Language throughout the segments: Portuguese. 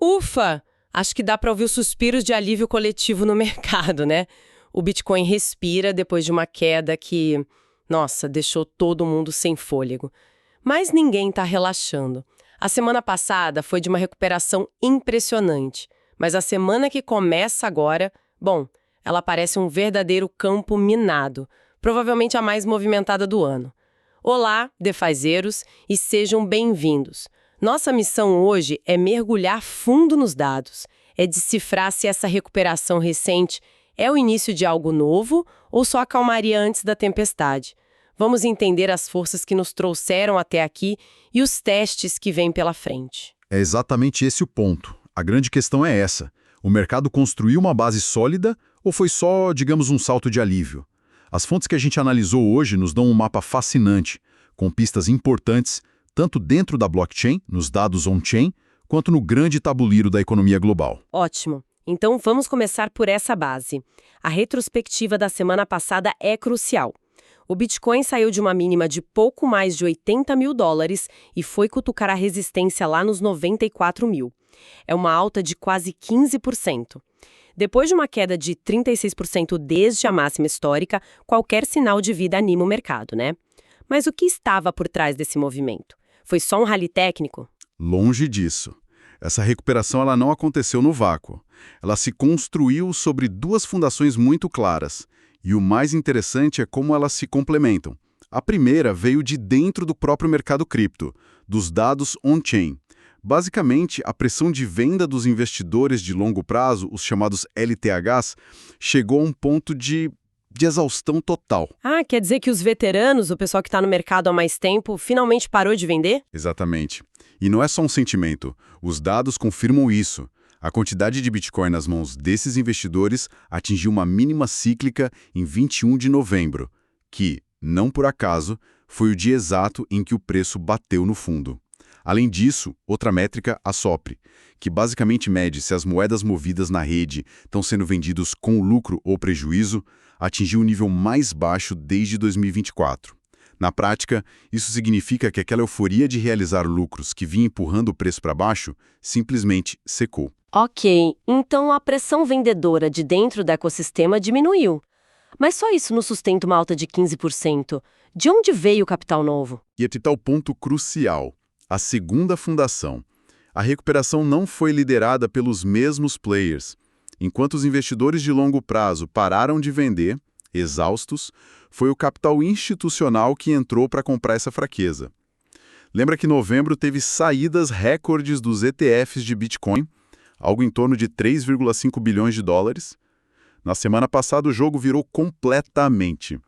Ufa! Acho que dá para ouvir os suspiros de alívio coletivo no mercado, né? O Bitcoin respira depois de uma queda que, nossa, deixou todo mundo sem fôlego. Mas ninguém está relaxando. A semana passada foi de uma recuperação impressionante, mas a semana que começa agora, bom, ela parece um verdadeiro campo minado, provavelmente a mais movimentada do ano. Olá, DeFizeiros, e sejam bem-vindos. Nossa missão hoje é mergulhar fundo nos dados, é decifrar se essa recuperação recente é o início de algo novo ou só a calmaria antes da tempestade. Vamos entender as forças que nos trouxeram até aqui e os testes que vêm pela frente. É exatamente esse o ponto. A grande questão é essa. O mercado construiu uma base sólida ou foi só, digamos, um salto de alívio? As fontes que a gente analisou hoje nos dão um mapa fascinante, com pistas importantes, tanto dentro da blockchain, nos dados on-chain, quanto no grande tabuleiro da economia global. Ótimo. Então vamos começar por essa base. A retrospectiva da semana passada é crucial. O Bitcoin saiu de uma mínima de pouco mais de 80 mil dólares e foi cutucar a resistência lá nos 94 mil. É uma alta de quase 15%. Depois de uma queda de 36% desde a máxima histórica, qualquer sinal de vida anima o mercado, né? Mas o que estava por trás desse movimento? Foi só um rally técnico? Longe disso. Essa recuperação ela não aconteceu no vácuo. Ela se construiu sobre duas fundações muito claras. E o mais interessante é como elas se complementam. A primeira veio de dentro do próprio mercado cripto, dos dados on-chain. Basicamente, a pressão de venda dos investidores de longo prazo, os chamados LTHs, chegou a um ponto de exaustão total. Ah, quer dizer que os veteranos, o pessoal que está no mercado há mais tempo, finalmente parou de vender? Exatamente. E não é só um sentimento. Os dados confirmam isso. A quantidade de Bitcoin nas mãos desses investidores atingiu uma mínima cíclica em 21 de novembro, que, não por acaso, foi o dia exato em que o preço bateu no fundo. Além disso, outra métrica, a SOPR, que basicamente mede se as moedas movidas na rede estão sendo vendidas com lucro ou prejuízo, atingiu o nível mais baixo desde 2024. Na prática, isso significa que aquela euforia de realizar lucros que vinha empurrando o preço para baixo simplesmente secou. Ok, então a pressão vendedora de dentro do ecossistema diminuiu. Mas só isso não sustenta uma alta de 15%. De onde veio o capital novo? E aqui está o ponto crucial. A segunda fundação. A recuperação não foi liderada pelos mesmos players. Enquanto os investidores de longo prazo pararam de vender, exaustos, foi o capital institucional que entrou para comprar essa fraqueza. Lembra que novembro teve saídas recordes dos ETFs de Bitcoin, algo em torno de 3,5 bilhões de dólares? Na semana passada o jogo virou completamente.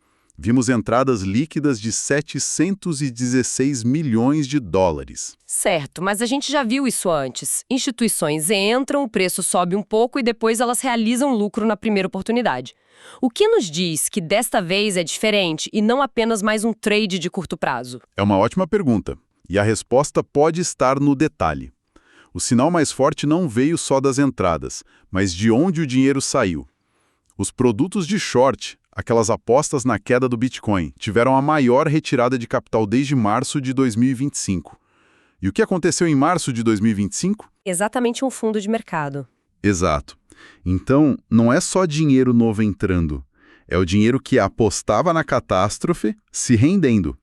Vimos entradas líquidas de 716 milhões de dólares. Certo, mas a gente já viu isso antes. Instituições entram, o preço sobe um pouco e depois elas realizam lucro na primeira oportunidade. O que nos diz que desta vez é diferente e não apenas mais um trade de curto prazo? É uma ótima pergunta, e a resposta pode estar no detalhe. O sinal mais forte não veio só das entradas, mas de onde o dinheiro saiu. Os produtos de short, aquelas apostas na queda do Bitcoin, tiveram a maior retirada de capital desde março de 2025. E o que aconteceu em março de 2025? Exatamente um fundo de mercado. Exato. Então, não é só dinheiro novo entrando. É o dinheiro que apostava na catástrofe se rendendo.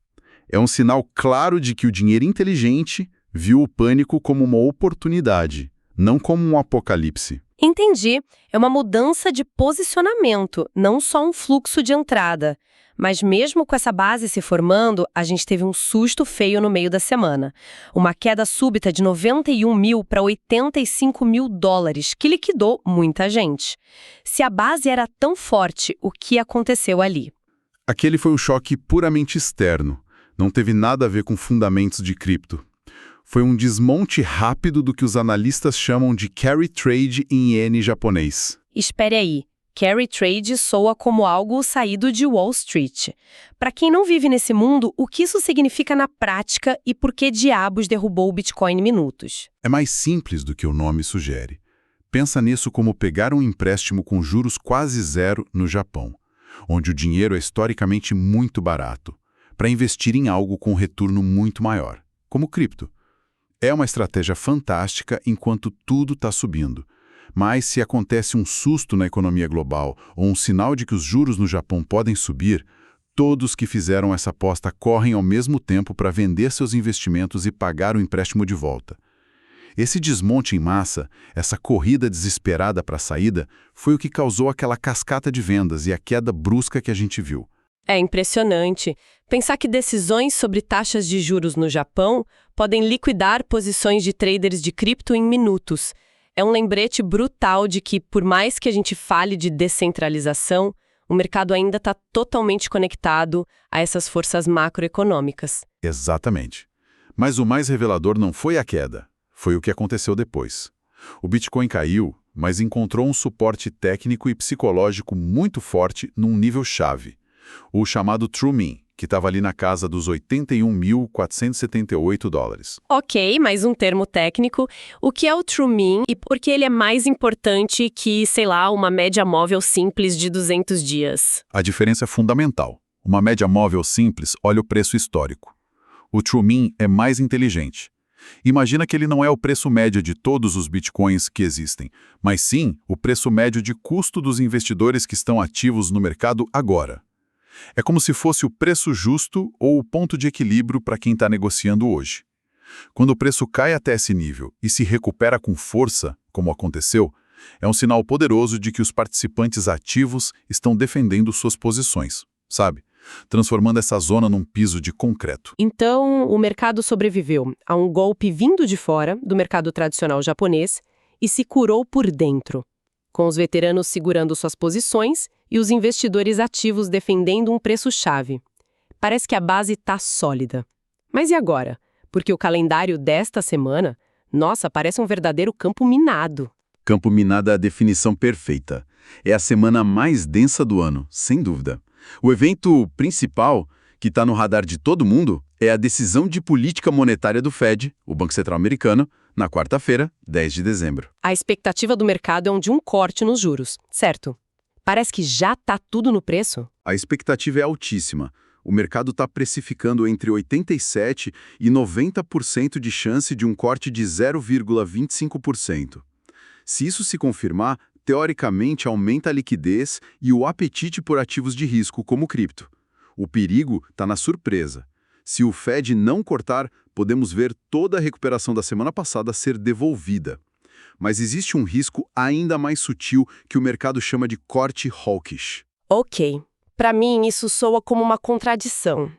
É um sinal claro de que o dinheiro inteligente viu o pânico como uma oportunidade, não como um apocalipse. Entendi. É uma mudança de posicionamento, não só um fluxo de entrada. Mas mesmo com essa base se formando, a gente teve um susto feio no meio da semana. Uma queda súbita de 91 mil para 85 mil dólares, que liquidou muita gente. Se a base era tão forte, o que aconteceu ali? Aquele foi um choque puramente externo. Não teve nada a ver com fundamentos de cripto. Foi um desmonte rápido do que os analistas chamam de carry trade em iene japonês. Espere aí. Carry trade soa como algo saído de Wall Street. Para quem não vive nesse mundo, o que isso significa na prática e por que diabos derrubou o Bitcoin em minutos? É mais simples do que o nome sugere. Pensa nisso como pegar um empréstimo com juros quase zero no Japão, onde o dinheiro é historicamente muito barato, para investir em algo com retorno muito maior, como cripto. É uma estratégia fantástica enquanto tudo está subindo. Mas se acontece um susto na economia global ou um sinal de que os juros no Japão podem subir, todos que fizeram essa aposta correm ao mesmo tempo para vender seus investimentos e pagar o empréstimo de volta. Esse desmonte em massa, essa corrida desesperada para a saída, foi o que causou aquela cascata de vendas e a queda brusca que a gente viu. É impressionante pensar que decisões sobre taxas de juros no Japão podem liquidar posições de traders de cripto em minutos. É um lembrete brutal de que, por mais que a gente fale de descentralização, o mercado ainda está totalmente conectado a essas forças macroeconômicas. Exatamente. Mas o mais revelador não foi a queda, foi o que aconteceu depois. O Bitcoin caiu, mas encontrou um suporte técnico e psicológico muito forte num nível chave. O chamado True Mean, que estava ali na casa dos $81.478. Ok, mais um termo técnico. O que é o True Mean e por que ele é mais importante que, sei lá, uma média móvel simples de 200 dias? A diferença é fundamental. Uma média móvel simples olha o preço histórico. O True Mean é mais inteligente. Imagina que ele não é o preço médio de todos os bitcoins que existem, mas sim o preço médio de custo dos investidores que estão ativos no mercado agora. É como se fosse o preço justo ou o ponto de equilíbrio para quem está negociando hoje. Quando o preço cai até esse nível e se recupera com força, como aconteceu, é um sinal poderoso de que os participantes ativos estão defendendo suas posições, sabe? Transformando essa zona num piso de concreto. Então, o mercado sobreviveu a um golpe vindo de fora do mercado tradicional japonês e se curou por dentro, com os veteranos segurando suas posições e os investidores ativos defendendo um preço-chave. Parece que a base está sólida. Mas e agora? Porque o calendário desta semana, nossa, parece um verdadeiro campo minado. Campo minado é a definição perfeita. É a semana mais densa do ano, sem dúvida. O evento principal, que está no radar de todo mundo, é a decisão de política monetária do Fed, o Banco Central Americano, na quarta-feira, 10 de dezembro. A expectativa do mercado é de um corte nos juros, certo? Parece que já está tudo no preço. A expectativa é altíssima. O mercado está precificando entre 87% e 90% de chance de um corte de 0,25%. Se isso se confirmar, teoricamente aumenta a liquidez e o apetite por ativos de risco, como cripto. O perigo está na surpresa. Se o Fed não cortar, podemos ver toda a recuperação da semana passada ser devolvida. Mas existe um risco ainda mais sutil que o mercado chama de corte hawkish. Ok. Para mim, isso soa como uma contradição.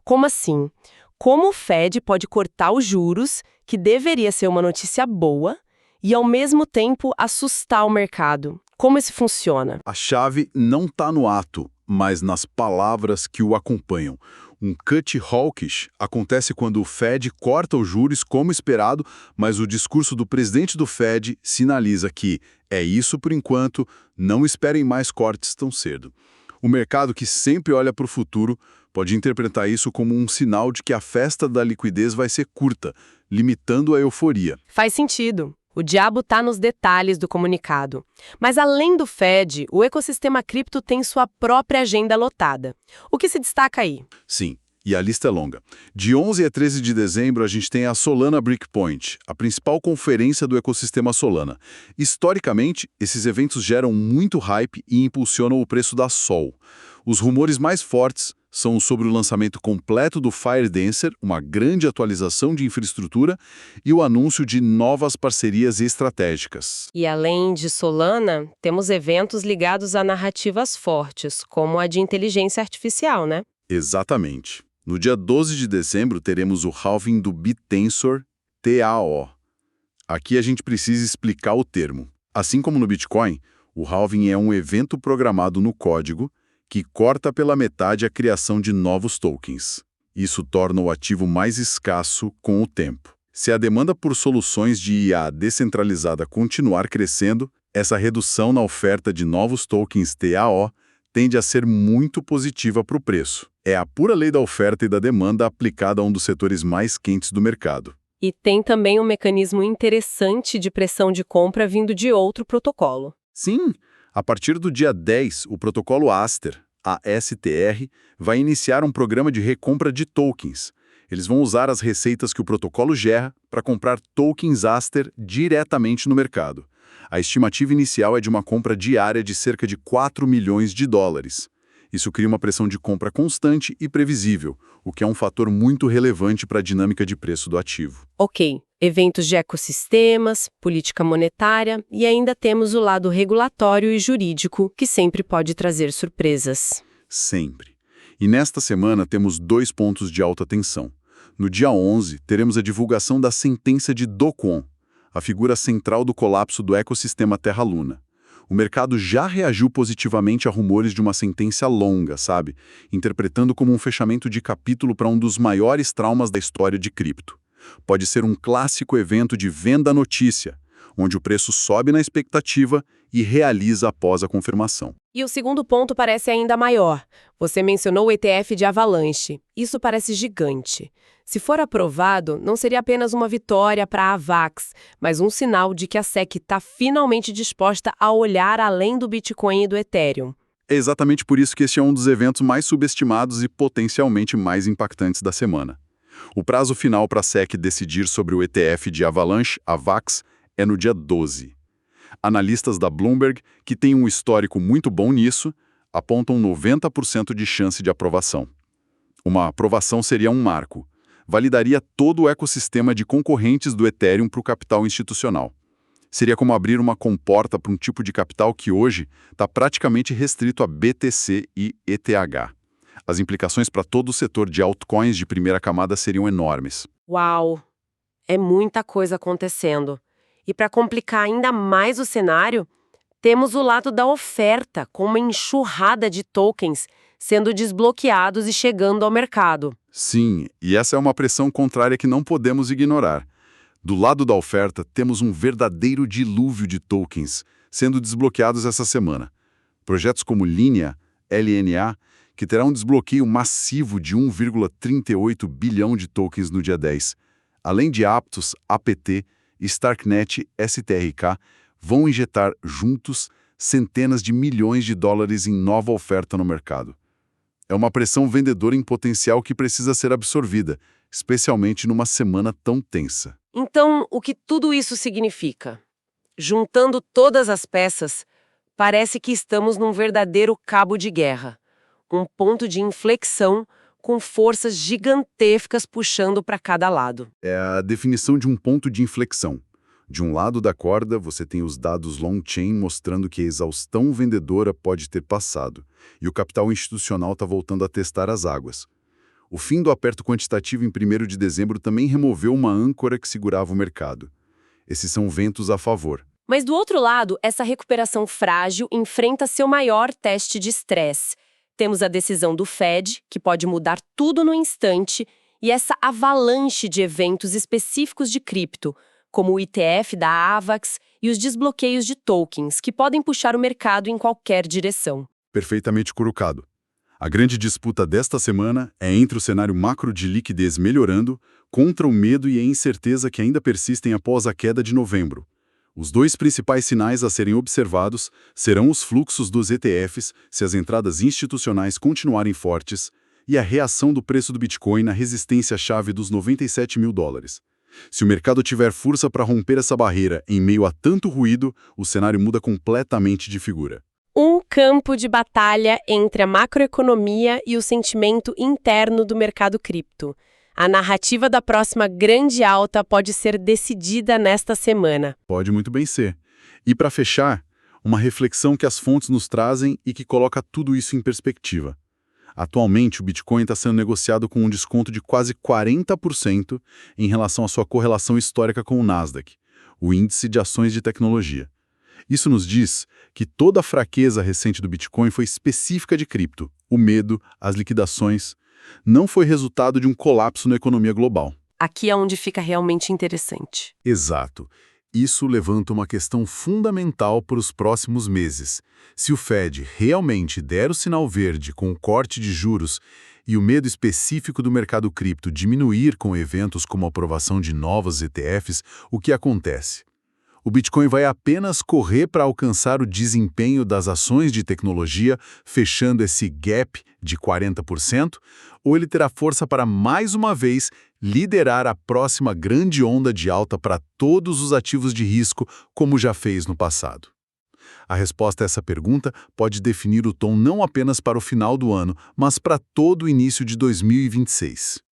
Como assim? Como o Fed pode cortar os juros, que deveria ser uma notícia boa, e ao mesmo tempo assustar o mercado? Como isso funciona? A chave não está no ato, mas nas palavras que o acompanham. Um cut hawkish acontece quando o Fed corta os juros como esperado, mas o discurso do presidente do Fed sinaliza que é isso por enquanto, não esperem mais cortes tão cedo. O mercado, que sempre olha para o futuro, pode interpretar isso como um sinal de que a festa da liquidez vai ser curta, limitando a euforia. Faz sentido. O diabo está nos detalhes do comunicado. Mas além do Fed, o ecossistema cripto tem sua própria agenda lotada. O que se destaca aí? Sim, e a lista é longa. De 11 a 13 de dezembro, a gente tem a Solana Breakpoint, a principal conferência do ecossistema Solana. Historicamente, esses eventos geram muito hype e impulsionam o preço da Sol. Os rumores mais fortes são sobre o lançamento completo do Firedancer, uma grande atualização de infraestrutura, e o anúncio de novas parcerias estratégicas. E além de Solana, temos eventos ligados a narrativas fortes, como a de inteligência artificial, né? Exatamente. No dia 12 de dezembro, teremos o halving do BitTensor TAO. Aqui a gente precisa explicar o termo. Assim como no Bitcoin, o halving é um evento programado no código que corta pela metade a criação de novos tokens. Isso torna o ativo mais escasso com o tempo. Se a demanda por soluções de IA descentralizada continuar crescendo, essa redução na oferta de novos tokens TAO tende a ser muito positiva para o preço. É a pura lei da oferta e da demanda aplicada a um dos setores mais quentes do mercado. E tem também um mecanismo interessante de pressão de compra vindo de outro protocolo. Sim, a partir do dia 10, o protocolo Aster, a ASTR, vai iniciar um programa de recompra de tokens. Eles vão usar as receitas que o protocolo gera para comprar tokens Aster diretamente no mercado. A estimativa inicial é de uma compra diária de cerca de 4 milhões de dólares. Isso cria uma pressão de compra constante e previsível, o que é um fator muito relevante para a dinâmica de preço do ativo. Ok, eventos de ecossistemas, política monetária e ainda temos o lado regulatório e jurídico, que sempre pode trazer surpresas. Sempre. E nesta semana temos 2 pontos de alta tensão. No dia 11, teremos a divulgação da sentença de Do Kwon, a figura central do colapso do ecossistema Terra-Luna. O mercado já reagiu positivamente a rumores de uma sentença longa, sabe? Interpretando como um fechamento de capítulo para um dos maiores traumas da história de cripto. Pode ser um clássico evento de venda-notícia, onde o preço sobe na expectativa e realiza após a confirmação. E o segundo ponto parece ainda maior. Você mencionou o ETF de Avalanche. Isso parece gigante. Se for aprovado, não seria apenas uma vitória para a AVAX, mas um sinal de que a SEC está finalmente disposta a olhar além do Bitcoin e do Ethereum. É exatamente por isso que este é um dos eventos mais subestimados e potencialmente mais impactantes da semana. O prazo final para a SEC decidir sobre o ETF de Avalanche, AVAX, é no dia 12. Analistas da Bloomberg, que têm um histórico muito bom nisso, apontam 90% de chance de aprovação. Uma aprovação seria um marco. Validaria todo o ecossistema de concorrentes do Ethereum para o capital institucional. Seria como abrir uma comporta para um tipo de capital que hoje está praticamente restrito a BTC e ETH. As implicações para todo o setor de altcoins de primeira camada seriam enormes. Uau! É muita coisa acontecendo. E para complicar ainda mais o cenário, temos o lado da oferta, com uma enxurrada de tokens sendo desbloqueados e chegando ao mercado. Sim, e essa é uma pressão contrária que não podemos ignorar. Do lado da oferta, temos um verdadeiro dilúvio de tokens sendo desbloqueados essa semana. Projetos como Linea, LNA, que terá um desbloqueio massivo de 1,38 bilhão de tokens no dia 10. Além de Aptos, APT, Starknet, STRK, vão injetar juntos centenas de milhões de dólares em nova oferta no mercado. É uma pressão vendedora em potencial que precisa ser absorvida, especialmente numa semana tão tensa. Então, o que tudo isso significa? Juntando todas as peças, parece que estamos num verdadeiro cabo de guerra. Um ponto de inflexão com forças gigantescas puxando para cada lado. É a definição de um ponto de inflexão. De um lado da corda, você tem os dados long-chain mostrando que a exaustão vendedora pode ter passado, e o capital institucional está voltando a testar as águas. O fim do aperto quantitativo em 1º de dezembro também removeu uma âncora que segurava o mercado. Esses são ventos a favor. Mas do outro lado, essa recuperação frágil enfrenta seu maior teste de estresse. Temos a decisão do Fed, que pode mudar tudo no instante, e essa avalanche de eventos específicos de cripto, como o ETF da AVAX e os desbloqueios de tokens, que podem puxar o mercado em qualquer direção. Perfeitamente colocado. A grande disputa desta semana é entre o cenário macro de liquidez melhorando contra o medo e a incerteza que ainda persistem após a queda de novembro. Os 2 principais sinais a serem observados serão os fluxos dos ETFs, se as entradas institucionais continuarem fortes, e a reação do preço do Bitcoin na resistência-chave dos 97 mil dólares. Se o mercado tiver força para romper essa barreira em meio a tanto ruído, o cenário muda completamente de figura. Um campo de batalha entre a macroeconomia e o sentimento interno do mercado cripto. A narrativa da próxima grande alta pode ser decidida nesta semana. Pode muito bem ser. E para fechar, uma reflexão que as fontes nos trazem e que coloca tudo isso em perspectiva. Atualmente, o Bitcoin está sendo negociado com um desconto de quase 40% em relação à sua correlação histórica com o Nasdaq, o índice de ações de tecnologia. Isso nos diz que toda a fraqueza recente do Bitcoin foi específica de cripto. O medo, as liquidações, não foi resultado de um colapso na economia global. Aqui é onde fica realmente interessante. Exato. Isso levanta uma questão fundamental para os próximos meses. Se o Fed realmente der o sinal verde com o corte de juros e o medo específico do mercado cripto diminuir com eventos como a aprovação de novos ETFs, o que acontece? O Bitcoin vai apenas correr para alcançar o desempenho das ações de tecnologia, fechando esse gap de 40%, ou ele terá força para, mais uma vez, liderar a próxima grande onda de alta para todos os ativos de risco, como já fez no passado? A resposta a essa pergunta pode definir o tom não apenas para o final do ano, mas para todo o início de 2026.